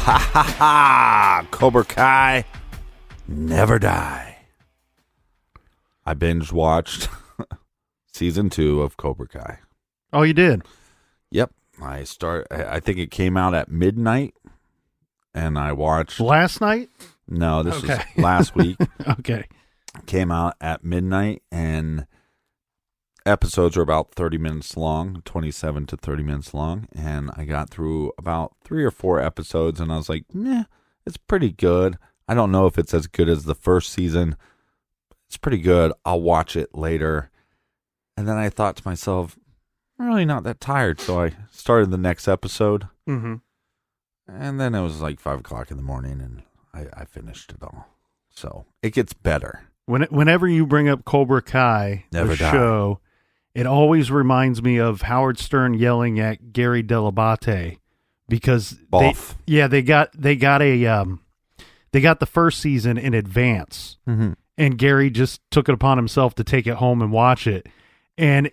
Ha ha ha! Cobra Kai, never die. I binge watched season 2 of Cobra Kai. Oh, you did? Yep. I think it came out at midnight, and I watched last night. No, this was last week. Okay. Came out at midnight, and episodes are about 30 minutes long, 27 to 30 minutes long, and I got through about 3 or 4 episodes, and I was like, nah, it's pretty good. I don't know if it's as good as the first season. It's pretty good. I'll watch it later. And then I thought to myself, I'm really not that tired, so I started the next episode, and then it was like 5 o'clock in the morning, and I finished it all. So it gets better. Whenever you bring up Cobra Kai, the show, it always reminds me of Howard Stern yelling at Gary Delabate because they got the first season in advance, and Gary just took it upon himself to take it home and watch it, and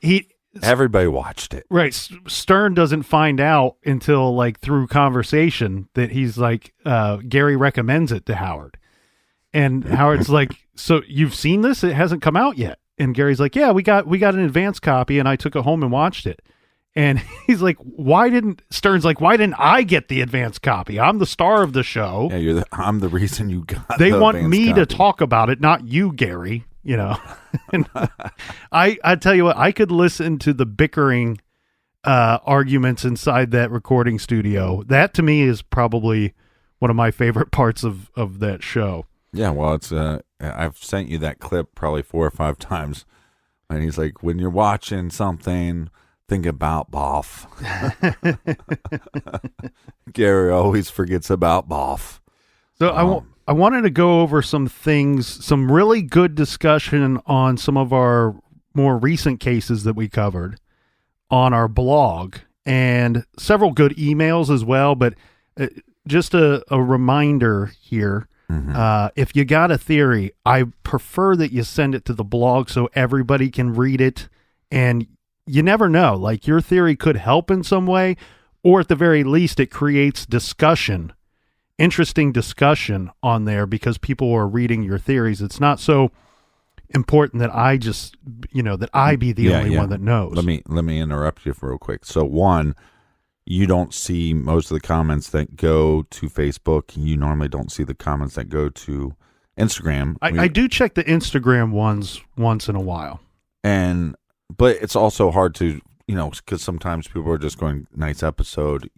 everybody watched it. Right. Stern doesn't find out until like through conversation that he's like, Gary recommends it to Howard. And Howard's like, so you've seen this? It hasn't come out yet. And Gary's like, yeah, we got an advance copy and I took it home and watched it. And he's like, Stern's like, why didn't I get the advance copy? I'm the star of the show. Yeah, I'm the reason you got They want me to talk about it, not you, Gary. You know, and I tell you what, I could listen to the bickering arguments inside that recording studio. That to me is probably one of my favorite parts of that show. Yeah, well, it's I've sent you that clip probably 4 or 5 times, and he's like, when you're watching something, think about Boff. Gary always forgets about Boff. So I wanted to go over some things, some really good discussion on some of our more recent cases that we covered on our blog, and several good emails as well. But just a reminder here, if you got a theory, I prefer that you send it to the blog so everybody can read it. And you never know, like your theory could help in some way, or at the very least, it creates interesting discussion on there because people are reading your theories. It's not so important that I just, that I be the only one that knows. Let me interrupt you for real quick. So one, you don't see most of the comments that go to Facebook. You normally don't see the comments that go to Instagram. I do check the Instagram ones once in a while. But it's also hard to, because sometimes people are just going, nice episode.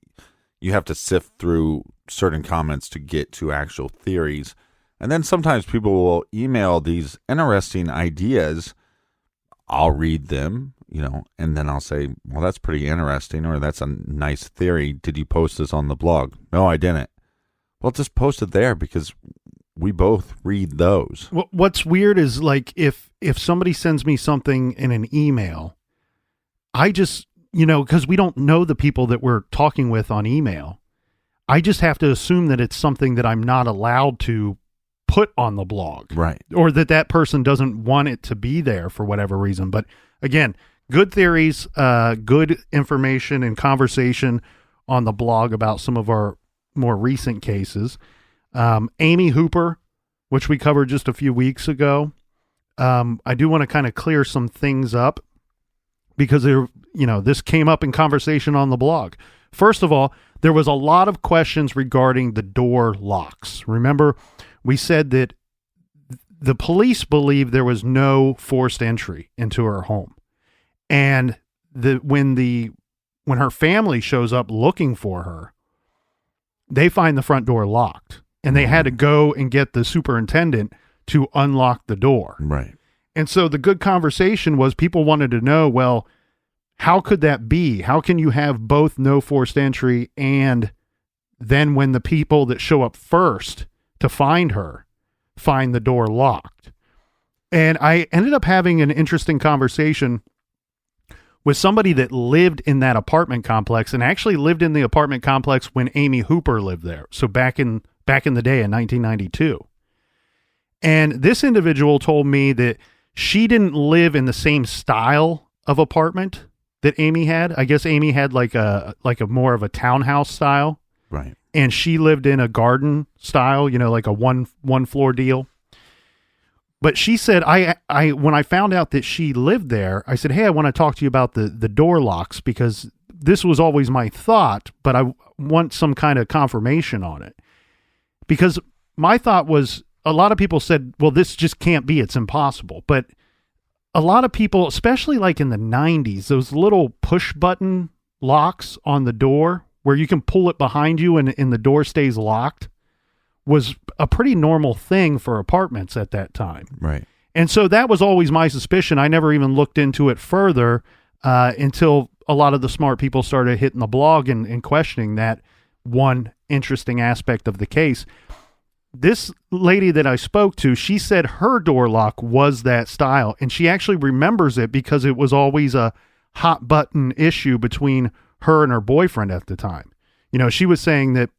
You have to sift through certain comments to get to actual theories. And then sometimes people will email these interesting ideas. I'll read them, and then I'll say, well, that's pretty interesting, or that's a nice theory. Did you post this on the blog? No, I didn't. Well, just post it there because we both read those. What's weird is like if somebody sends me something in an email, I just, because we don't know the people that we're talking with on email, I just have to assume that it's something that I'm not allowed to put on the blog. Right. Or that person doesn't want it to be there for whatever reason. But again, good theories, good information and conversation on the blog about some of our more recent cases. Amy Hooper, which we covered just a few weeks ago. I do want to kind of clear some things up because this came up in conversation on the blog. First of all, there was a lot of questions regarding the door locks. Remember, we said that the police believed there was no forced entry into her home. And when her family shows up looking for her, they find the front door locked. And they had to go and get the superintendent to unlock the door. Right. And so the good conversation was people wanted to know, well, how could that be? How can you have both no forced entry and then when the people that show up first to find her find the door locked? And I ended up having an interesting conversation with somebody that lived in that apartment complex and actually lived in the apartment complex when Amy Hooper lived there. So back in the day in 1992. And this individual told me that she didn't live in the same style of apartment that Amy had. I guess Amy had like a more of a townhouse style. Right. and she lived in a garden style, like a one floor deal. But she said, I when I found out that she lived there, I said, hey, I want to talk to you about the door locks, because this was always my thought, but I want some kind of confirmation on it. Because my thought was, a lot of people said, well, this just can't be, it's impossible. But a lot of people, especially like in the 90s, those little push button locks on the door where you can pull it behind you and the door stays locked, was a pretty normal thing for apartments at that time. Right. And so that was always my suspicion. I never even looked into it further until a lot of the smart people started hitting the blog and questioning that one interesting aspect of the case. This lady that I spoke to, she said her door lock was that style, and she actually remembers it because it was always a hot button issue between her and her boyfriend at the time. She was saying that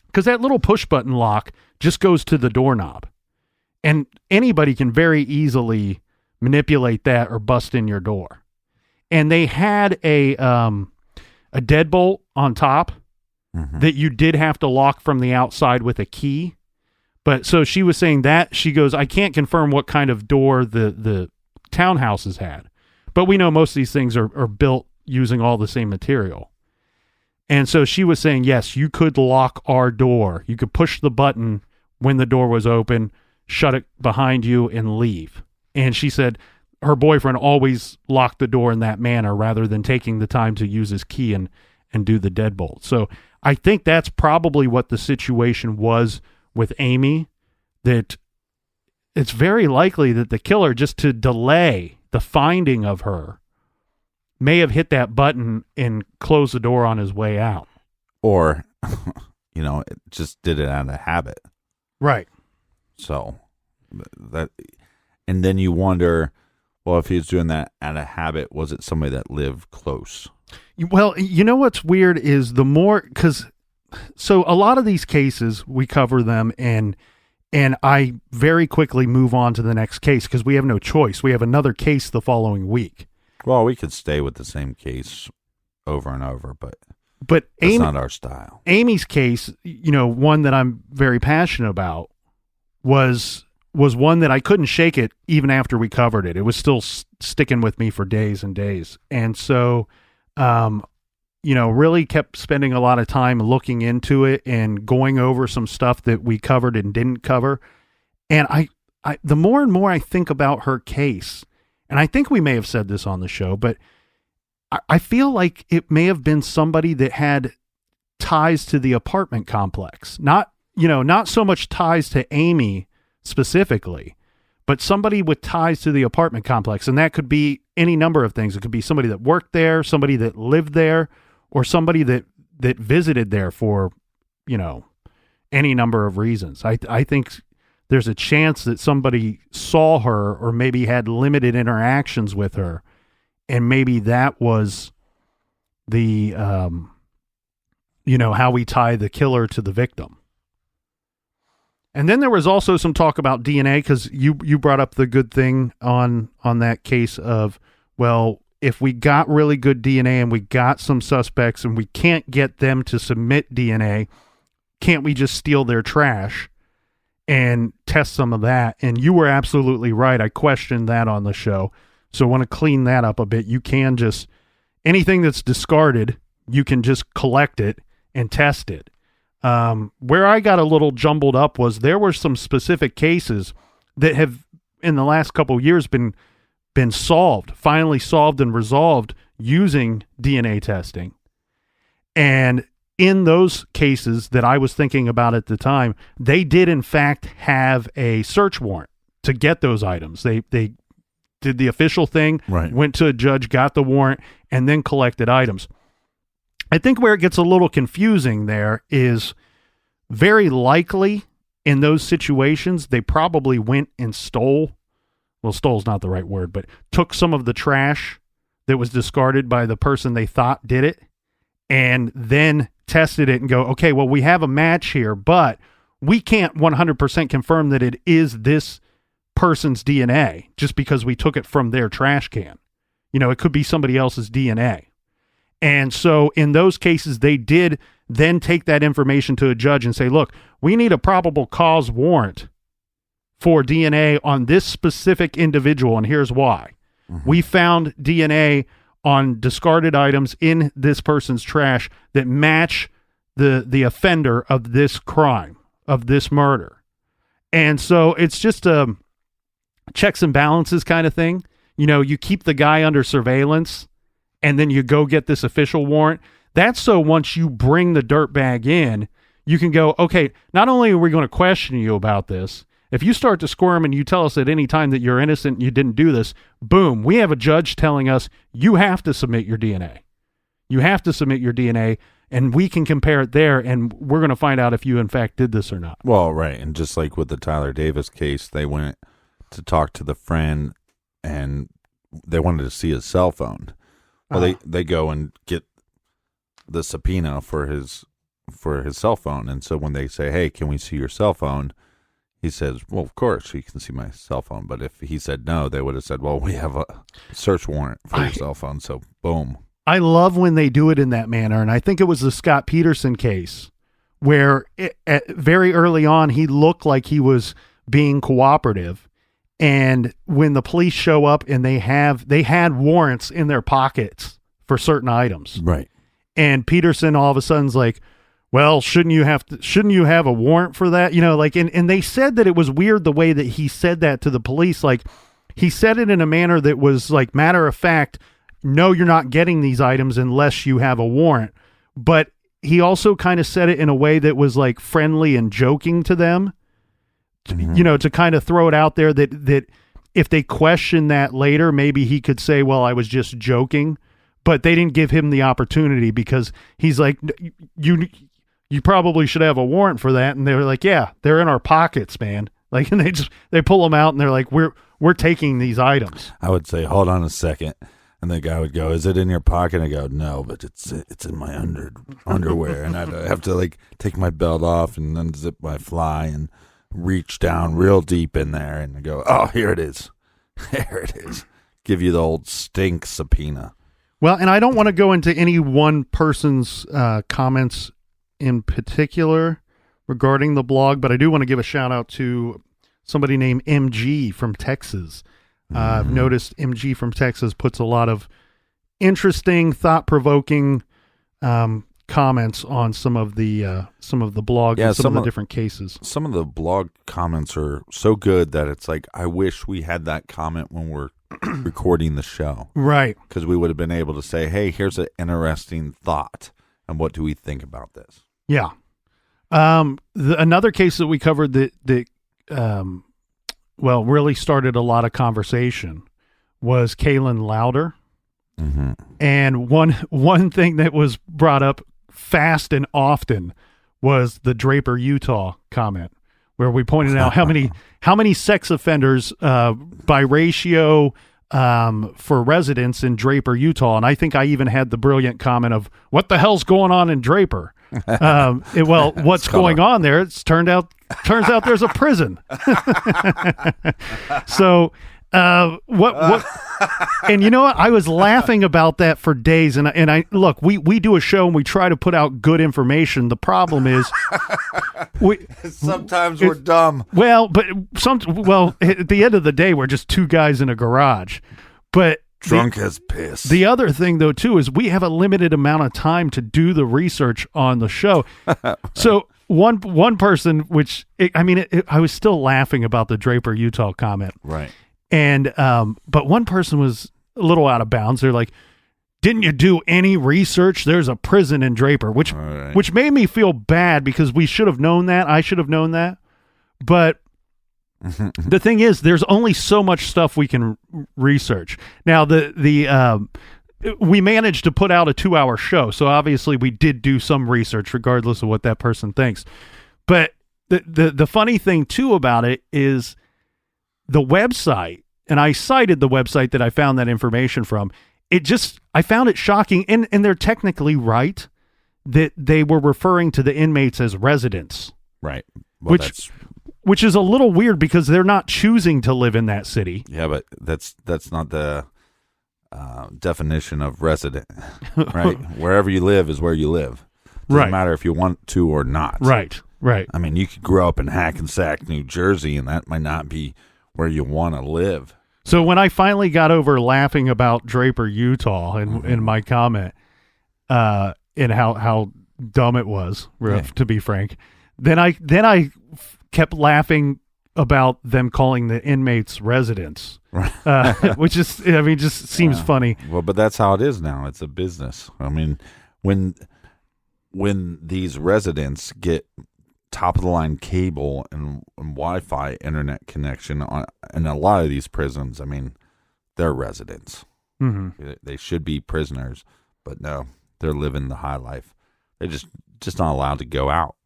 because that little push button lock just goes to the doorknob, and anybody can very easily manipulate that or bust in your door. And they had a deadbolt on top that you did have to lock from the outside with a key. But so she was saying that, she goes, I can't confirm what kind of door the townhouses had, but we know most of these things are built using all the same material. And so she was saying, yes, you could lock our door. You could push the button when the door was open, shut it behind you, and leave. And she said her boyfriend always locked the door in that manner rather than taking the time to use his key and do the deadbolt. So I think that's probably what the situation was with Amy, that it's very likely that the killer, just to delay the finding of her, may have hit that button and closed the door on his way out. Or, it just did it out of habit. Right. So, and then you wonder, well, if he was doing that out of habit, was it somebody that lived close? Well, what's weird is so a lot of these cases, we cover them and I very quickly move on to the next case because we have no choice. We have another case the following week. Well, we could stay with the same case over and over, but that's not our style. Amy's case, one that I'm very passionate about, was one that I couldn't shake it even after we covered it. It was still sticking with me for days and days. And so, really kept spending a lot of time looking into it and going over some stuff that we covered and didn't cover. And I the more and more I think about her case, and I think we may have said this on the show, but I feel like it may have been somebody that had ties to the apartment complex. Not so much ties to Amy specifically, but somebody with ties to the apartment complex. And that could be any number of things. It could be somebody that worked there, somebody that lived there, or somebody that visited there for, any number of reasons. I think there's a chance that somebody saw her or maybe had limited interactions with her, and maybe that was the, how we tie the killer to the victim. And then there was also some talk about DNA, because you brought up the good thing on that case of, well, if we got really good DNA and we got some suspects and we can't get them to submit DNA, can't we just steal their trash and test some of that? And you were absolutely right. I questioned that on the show. So I want to clean that up a bit. You can just, anything that's discarded, you can just collect it and test it. Where I got a little jumbled up was there were some specific cases that have in the last couple of years been finally solved and resolved using DNA testing. And in those cases that I was thinking about at the time, they did in fact have a search warrant to get those items. They did the official thing, right, went to a judge, got the warrant, and then collected items. I think where it gets a little confusing there is very likely in those situations, they probably went and stole is not the right word, but took some of the trash that was discarded by the person they thought did it and then tested it and go, okay, well, we have a match here, but we can't 100% confirm that it is this person's DNA just because we took it from their trash can. It could be somebody else's DNA. And so in those cases, they did then take that information to a judge and say, look, we need a probable cause warrant for DNA on this specific individual, and here's why. We found DNA on discarded items in this person's trash that match the offender of this crime, of this murder. And so it's just a checks and balances kind of thing. You know, you keep the guy under surveillance and then you go get this official warrant. That's so once you bring the dirtbag in, you can go, okay, not only are we going to question you about this, if you start to squirm and you tell us at any time that you're innocent and you didn't do this, boom, we have a judge telling us you have to submit your DNA. You have to submit your DNA, and we can compare it there, and we're going to find out if you, in fact, did this or not. Well, right. And just like with the Tyler Davis case, they went to talk to the friend, and they wanted to see his cell phone. Well, they go and get the subpoena for his cell phone. And so when they say, hey, can we see your cell phone? He says, well, of course, you can see my cell phone. But if he said no, they would have said, well, we have a search warrant for your cell phone. So, boom. I love when they do it in that manner. And I think it was the Scott Peterson case where very early on, he looked like he was being cooperative. And when the police show up and they had warrants in their pockets for certain items. Right. And Peterson all of a sudden's like, well, shouldn't you have a warrant for that? You know, like, and they said that it was weird the way that he said that to the police. Like, he said it in a manner that was like matter of fact, no, you're not getting these items unless you have a warrant. But he also kind of said it in a way that was like friendly and joking to them, you know, to kind of throw it out there that if they question that later, maybe he could say, well, I was just joking. But they didn't give him the opportunity because he's like, you probably should have a warrant for that. And they were like, yeah, they're in our pockets, man. Like, and they pull them out and they're like, we're taking these items. I would say, hold on a second. And the guy would go, is it in your pocket? I go, no, but it's in my underwear. And I'd have to like take my belt off and unzip my fly and reach down real deep in there. And I go, oh, here it is. There it is. Give you the old stink subpoena. Well, and I don't want to go into any one person's comments in particular regarding the blog, but I do want to give a shout out to somebody named MG from Texas. I've noticed MG from Texas puts a lot of interesting, thought-provoking comments on some of the blog and some of the different cases. Some of the blog comments are so good that it's like, I wish we had that comment when we're recording the show. Right. Because we would have been able to say, hey, here's an interesting thought, and what do we think about this? Yeah. Another case that we covered that really started a lot of conversation was Kaylin Lauder. Mm-hmm. And one thing that was brought up fast and often was the Draper, Utah comment, where we pointed out how many sex offenders by ratio for residents in Draper, Utah. And I think I even had the brilliant comment of, what the hell's going on in Draper? What's going on there? Turns out there's a prison. So, what? And you know what? I was laughing about that for days. And I look, we do a show and we try to put out good information. The problem is, sometimes we're dumb. Well, at the end of the day, we're just two guys in a garage. But drunk as piss. The other thing, though, too, is we have a limited amount of time to do the research on the show. So one person, I was still laughing about the Draper, Utah comment. Right. And but one person was a little out of bounds. They're like, didn't you do any research? There's a prison in Draper, which made me feel bad because we should have known that. I should have known that. But the thing is, there's only so much stuff we can research. Now, we managed to put out a 2-hour show, so obviously we did do some research, regardless of what that person thinks. But the funny thing too about it is the website, and I cited the website that I found that information from. I found it shocking, and they're technically right that they were referring to the inmates as residents, right? Well, which is a little weird because they're not choosing to live in that city. Yeah, but that's not the definition of resident, right? Wherever you live is where you live. Doesn't matter if you want to or not. Right. I mean, you could grow up in Hackensack, New Jersey, and that might not be where you want to live. So when I finally got over laughing about Draper, Utah, in my comment, and how dumb it was, to be frank, then I kept laughing about them calling the inmates residents, which is, just seems funny. Well, but that's how it is now. It's a business. I mean, when these residents get top of the line cable and Wi-Fi internet connection in a lot of these prisons, I mean, they're residents. Mm-hmm. They should be prisoners, but no, they're living the high life. They're just not allowed to go out.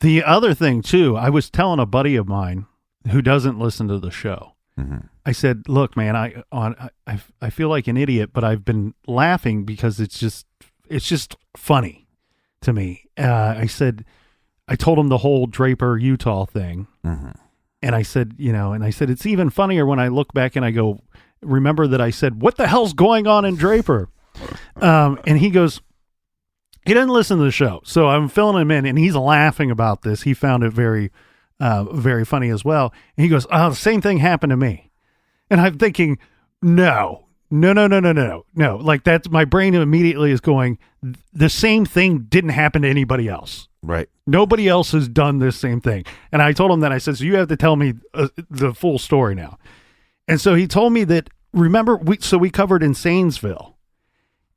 The other thing too, I was telling a buddy of mine who doesn't listen to the show. Mm-hmm. I said, "Look, man, I feel like an idiot, but I've been laughing because it's just funny to me." I told him the whole Draper, Utah thing, mm-hmm. and I said, it's even funnier when I look back and I go, "Remember that I said, what the hell's going on in Draper?" And he goes, he didn't listen to the show, so I'm filling him in, and he's laughing about this. He found it very, very funny as well. And he goes, "Oh, the same thing happened to me," and I'm thinking, no. Like, that's, my brain immediately is going, the same thing didn't happen to anybody else. Right. Nobody else has done this same thing. And I told him that. I said, so you have to tell me the full story now. And so he told me that, remember, we covered in Sanesville.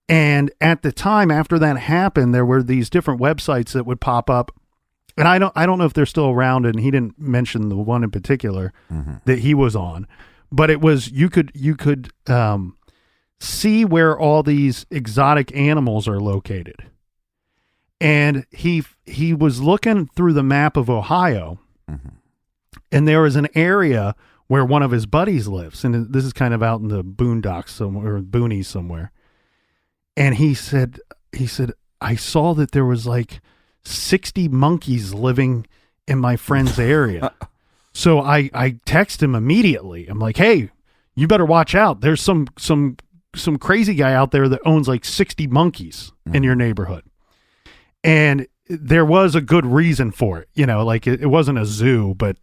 And at the time, after that happened, there were these different websites that would pop up. And I don't know if they're still around, and he didn't mention the one in particular that he was on. But it was, you could see where all these exotic animals are located. And he was looking through the map of Ohio, and there was an area where one of his buddies lives, and this is kind of out in the boondocks somewhere, or boonies somewhere. And he said, I saw that there was like 60 monkeys living in my friend's area. So I text him immediately. I'm like, "Hey, you better watch out. There's some crazy guy out there that owns like 60 monkeys in your neighborhood." And there was a good reason for it, like it wasn't a zoo, but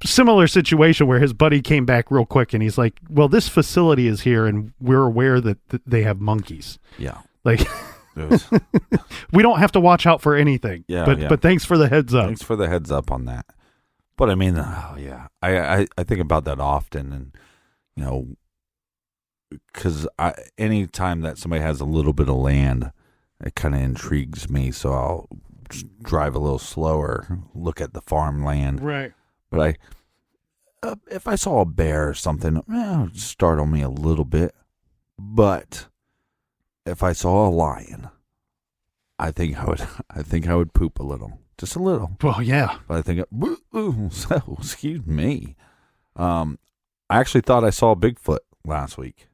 similar situation where his buddy came back real quick and he's like, "Well, this facility is here and we're aware that they have monkeys." Yeah. Like, we don't have to watch out for anything. Yeah. But thanks for the heads up. Thanks for the heads up on that. But I mean, I think about that often, and because any time that somebody has a little bit of land, it kind of intrigues me. So I'll drive a little slower, look at the farmland. Right. But if I saw a bear or something, it would startle me a little bit. But if I saw a lion, I think I would poop a little, just a little. Well, yeah. But I think, excuse me. I actually thought I saw a Bigfoot last week.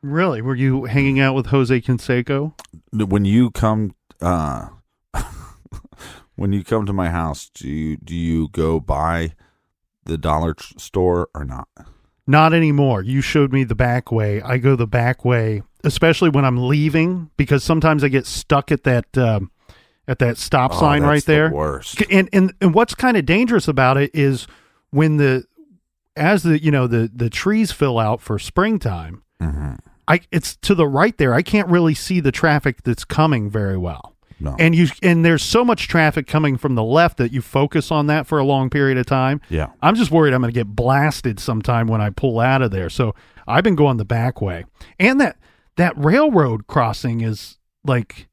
Really? Were you hanging out with Jose Canseco? When you come, when you come to my house, do you go by the dollar store or not? Not anymore. You showed me the back way. I go the back way, especially when I'm leaving, because sometimes I get stuck at that stop sign right there. The worst. And what's kind of dangerous about it is when the trees fill out for springtime. Mm-hmm. It's to the right there. I can't really see the traffic that's coming very well. No. And there's so much traffic coming from the left that you focus on that for a long period of time. Yeah. I'm just worried I'm going to get blasted sometime when I pull out of there. So I've been going the back way. And that railroad crossing is like,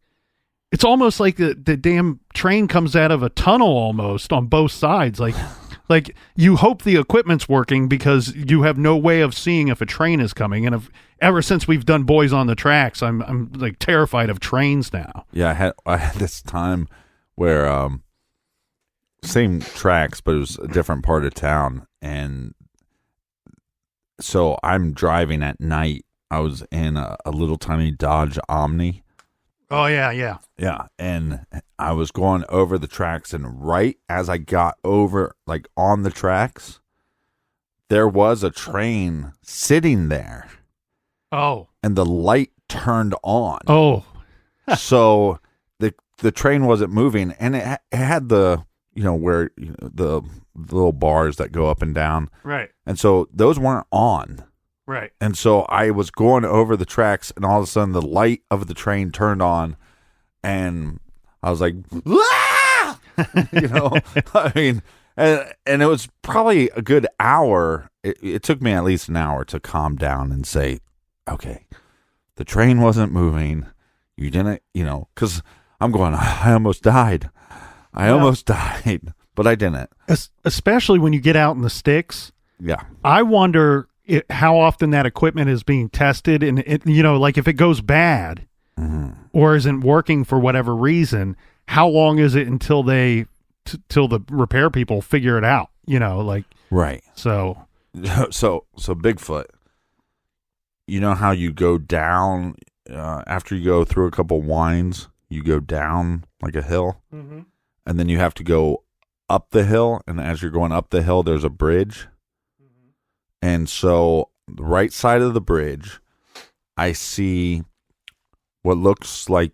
it's almost like the damn train comes out of a tunnel almost on both sides. Like you hope the equipment's working because you have no way of seeing if a train is coming. And ever since we've done Boys on the Tracks, I'm like terrified of trains now. Yeah, I had this time where same tracks, but it was a different part of town, and so I'm driving at night. I was in a little tiny Dodge Omni. Oh yeah. Yeah, and I was going over the tracks, and right as I got over, like on the tracks, there was a train sitting there. Oh. And the light turned on. Oh, So the train wasn't moving, and it had the, where the little bars that go up and down. right, And so those weren't on. right. And so I was going over the tracks, and all of a sudden the light of the train turned on, and I was like, "Ah!" I mean, and it was probably a good hour. It took me at least an hour to calm down and say, okay, the train wasn't moving. You didn't, because I'm going, I almost died. Almost died, but I didn't. Especially when you get out in the sticks. Yeah. I wonder how often that equipment is being tested, and like if it goes bad or isn't working for whatever reason, how long is it until till the repair people figure it out? Right. So Bigfoot. You know how you go down after you go through a couple winds, you go down like a hill, and then you have to go up the hill, and as you're going up the hill, there's a bridge. And so the right side of the bridge, I see what looks like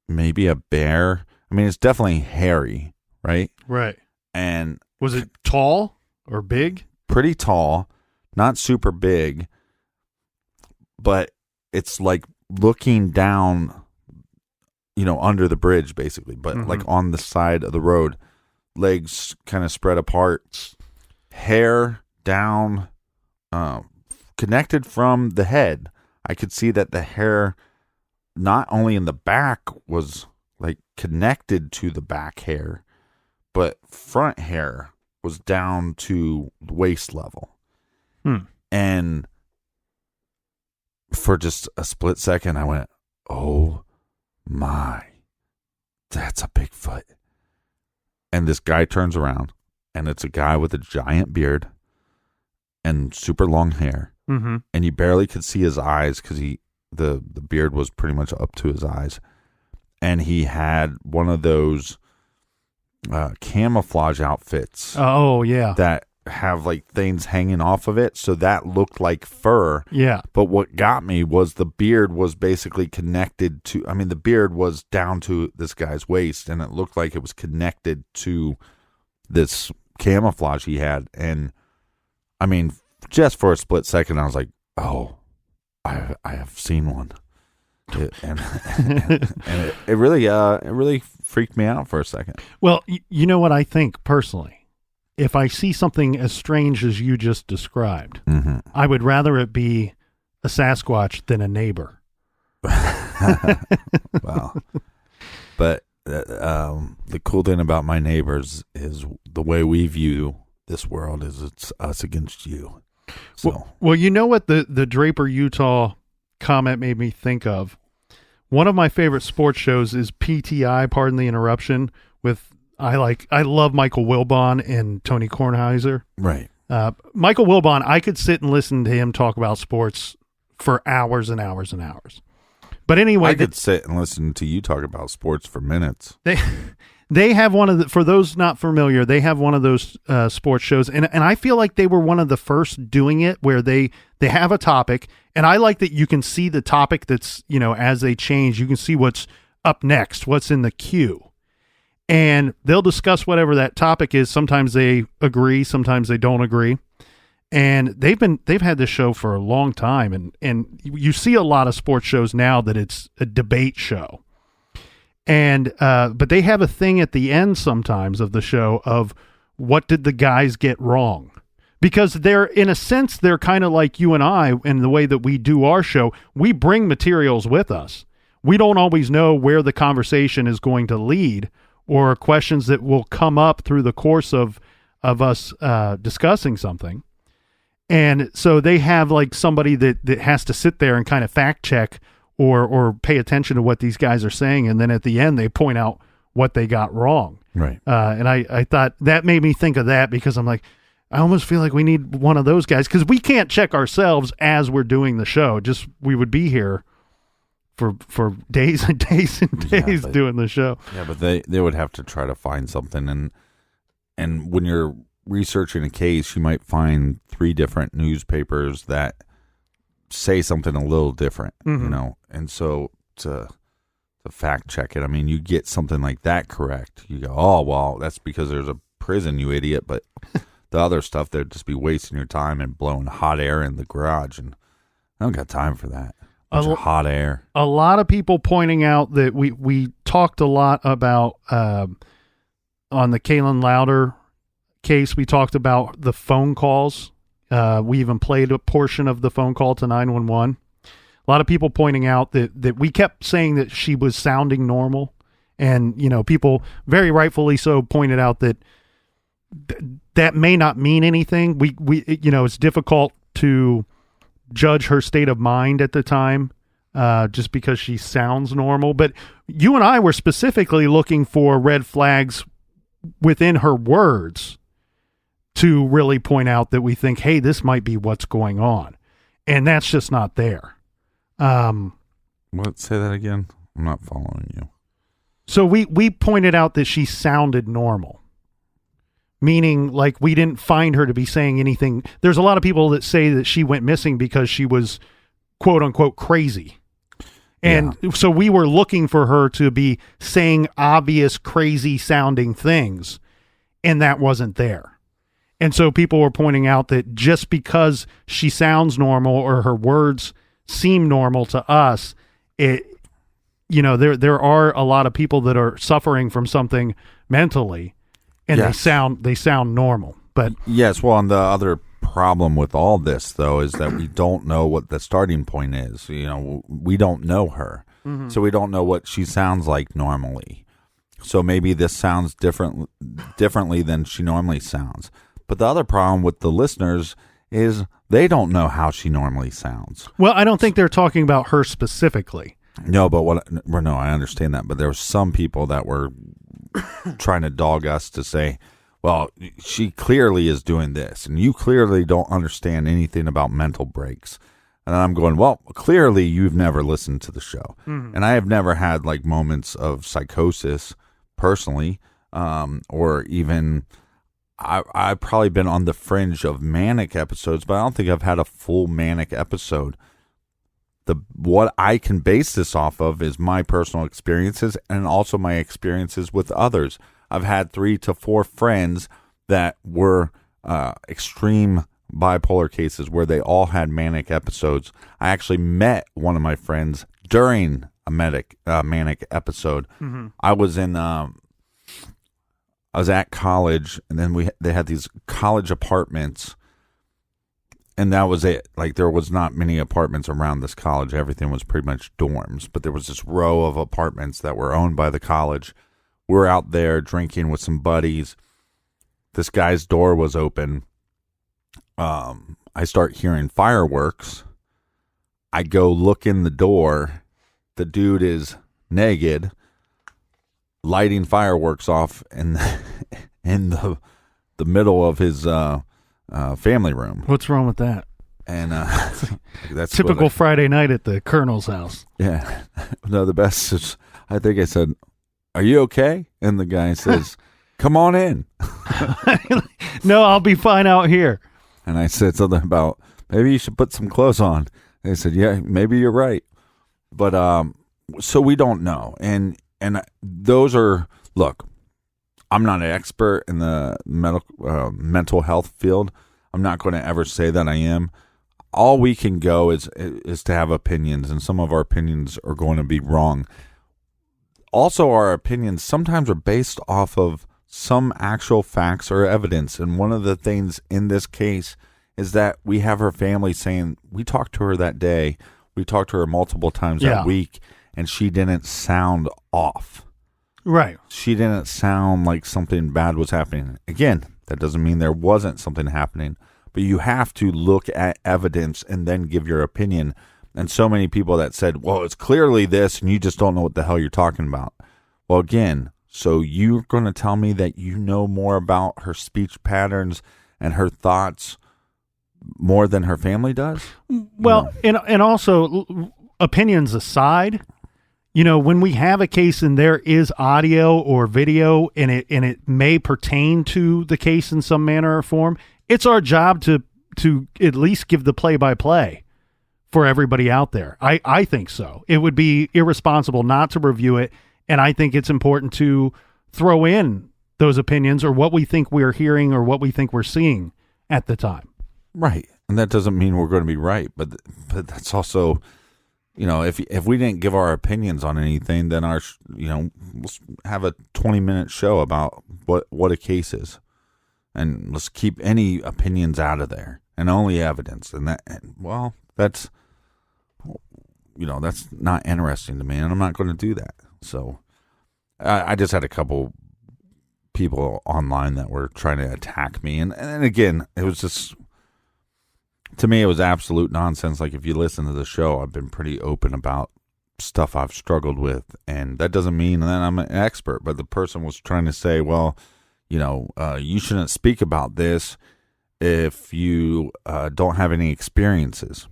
maybe a bear. I mean, it's definitely hairy, right? Right. And was it tall or big? Pretty tall, not super big, but it's like looking down, under the bridge basically, but like on the side of the road, legs kind of spread apart, hair down, connected from the head. I could see that the hair, not only in the back, was like connected to the back hair, but front hair was down to waist level. And for just a split second, I went, oh my, that's a Bigfoot. And this guy turns around, and it's a guy with a giant beard and super long hair. And you barely could see his eyes because the beard was pretty much up to his eyes. And he had one of those camouflage outfits. Oh, yeah. That have like things hanging off of it. So that looked like fur. Yeah. But what got me was the beard was basically connected to, the beard was down to this guy's waist, and it looked like it was connected to this camouflage he had. And just for a split second, I was like, oh, I have seen one. And it really freaked me out for a second. Well, you know what I think personally? If I see something as strange as you just described, I would rather it be a Sasquatch than a neighbor. Wow. But the cool thing about my neighbors is the way we view this world is it's us against you. So well, you know what the Draper Utah comment made me think of? One of my favorite sports shows is PTI, Pardon the Interruption, with I love Michael Wilbon and Tony Kornheiser. Right. Michael Wilbon, I could sit and listen to him talk about sports for hours and hours and hours. But anyway, I could sit and listen to you talk about sports for minutes. They have one of the, for those not familiar, they have one of those sports shows, and I feel like they were one of the first doing it, where they have a topic, and I like that you can see the topic that's, as they change, you can see what's up next, what's in the queue. And they'll discuss whatever that topic is. Sometimes they agree, sometimes they don't agree. And they've had this show for a long time, and you see a lot of sports shows now that it's a debate show. And but they have a thing at the end sometimes of the show of what did the guys get wrong? Because they're, in a sense, they're kind of like you and I in the way that we do our show. We bring materials with us. We don't always know where the conversation is going to lead, or questions that will come up through the course of us discussing something. And so they have like somebody that has to sit there and kind of fact check or pay attention to what these guys are saying. And then at the end, they point out what they got wrong. Right. And I thought that made me think of that, because I'm like, I almost feel like we need one of those guys, because we can't check ourselves as we're doing the show. Just, we would be here for days and days and days doing the show. Yeah, but they would have to try to find something, and when you're researching a case, you might find 3 different newspapers that say something a little different, Mm-hmm. and so to fact check it, I mean, you get something like that correct, you go, oh, well, that's because there's a prison, you idiot, but the other stuff, they'd just be wasting your time and blowing hot air in the garage, and I don't got time for that. Bunch of hot air. A lot of people pointing out that we talked a lot about on the Kalen Louder case. We talked about the phone calls. We even played a portion of the phone call to 911. A lot of people pointing out that we kept saying that she was sounding normal, and people very rightfully so pointed out that that may not mean anything. We it's difficult to judge her state of mind at the time, just because she sounds normal. But you and I were specifically looking for red flags within her words to really point out that we think, hey, this might be what's going on. And that's just not there. What? Say that again? I'm not following you. So we pointed out that she sounded normal. Meaning, like, we didn't find her to be saying anything. There's a lot of people that say that she went missing because she was, quote unquote, crazy. And so we were looking for her to be saying obvious, crazy sounding things, and that wasn't there. And so people were pointing out that just because she sounds normal or her words seem normal to us, there are a lot of people that are suffering from something mentally. And yes. they sound normal, but yes. Well, and the other problem with all this, though, is that we don't know what the starting point is. We don't know her, so we don't know what she sounds like normally. So maybe this sounds differently than she normally sounds. But the other problem with the listeners is they don't know how she normally sounds. Well, I don't think they're talking about her specifically. No, but I understand that. But there were some people that were trying to dog us to say, well, she clearly is doing this, and you clearly don't understand anything about mental breaks. And I'm going, well, clearly you've never listened to the show. Mm-hmm. And I have never had like moments of psychosis personally, or even I've probably been on the fringe of manic episodes, but I don't think I've had a full manic episode. What I can base this off of is my personal experiences and also my experiences with others. I've had 3 to 4 friends that were extreme bipolar cases where they all had manic episodes. I actually met one of my friends during a manic episode. Mm-hmm. I was at college, and then they had these college apartments. And that was it. Like, there was not many apartments around this college. Everything was pretty much dorms. But there was this row of apartments that were owned by the college. We're out there drinking with some buddies. This guy's door was open. I start hearing fireworks. I go look in the door. The dude is naked, lighting fireworks off in the middle of his family room. What's wrong with that? And that's typical Friday night at the Colonel's house. Yeah. No, the best is, I think I said, "Are you okay?" And the guy says, "Come on in." No, I'll be fine out here. And I said something about, maybe you should put some clothes on. And they said, yeah, maybe you're right. But so we don't know. And those are, look, I'm not an expert in the mental health field. I'm not going to ever say that I am. All we can go is to have opinions, and some of our opinions are going to be wrong. Also, our opinions sometimes are based off of some actual facts or evidence. And one of the things in this case is that we have her family saying, we talked to her that day. We talked to her multiple times that week, and she didn't sound off. Right. She didn't sound like something bad was happening. Again, that doesn't mean there wasn't something happening, but you have to look at evidence and then give your opinion. And so many people that said, well, it's clearly this, and you just don't know what the hell you're talking about. Well, again, so you're going to tell me that you know more about her speech patterns and her thoughts more than her family does? Well, and also, opinions aside, when we have a case and there is audio or video and it may pertain to the case in some manner or form, it's our job to at least give the play-by-play for everybody out there. I think so. It would be irresponsible not to review it, and I think it's important to throw in those opinions or what we think we're hearing or what we think we're seeing at the time. Right. And that doesn't mean we're going to be right, but that's also, if we didn't give our opinions on anything, then we'll have a 20-minute show about what a case is. And let's keep any opinions out of there and only evidence. And that's not interesting to me, and I'm not going to do that. So I just had a couple people online that were trying to attack me. And again, it was just, to me, it was absolute nonsense. Like, if you listen to the show, I've been pretty open about stuff I've struggled with. And that doesn't mean that I'm an expert. But the person was trying to say, well, you shouldn't speak about this if you don't have any experiences.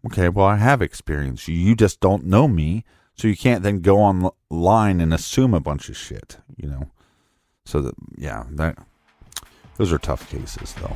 Okay, well, I have experience. You just don't know me. So you can't then go online and assume a bunch of shit, So those are tough cases, though.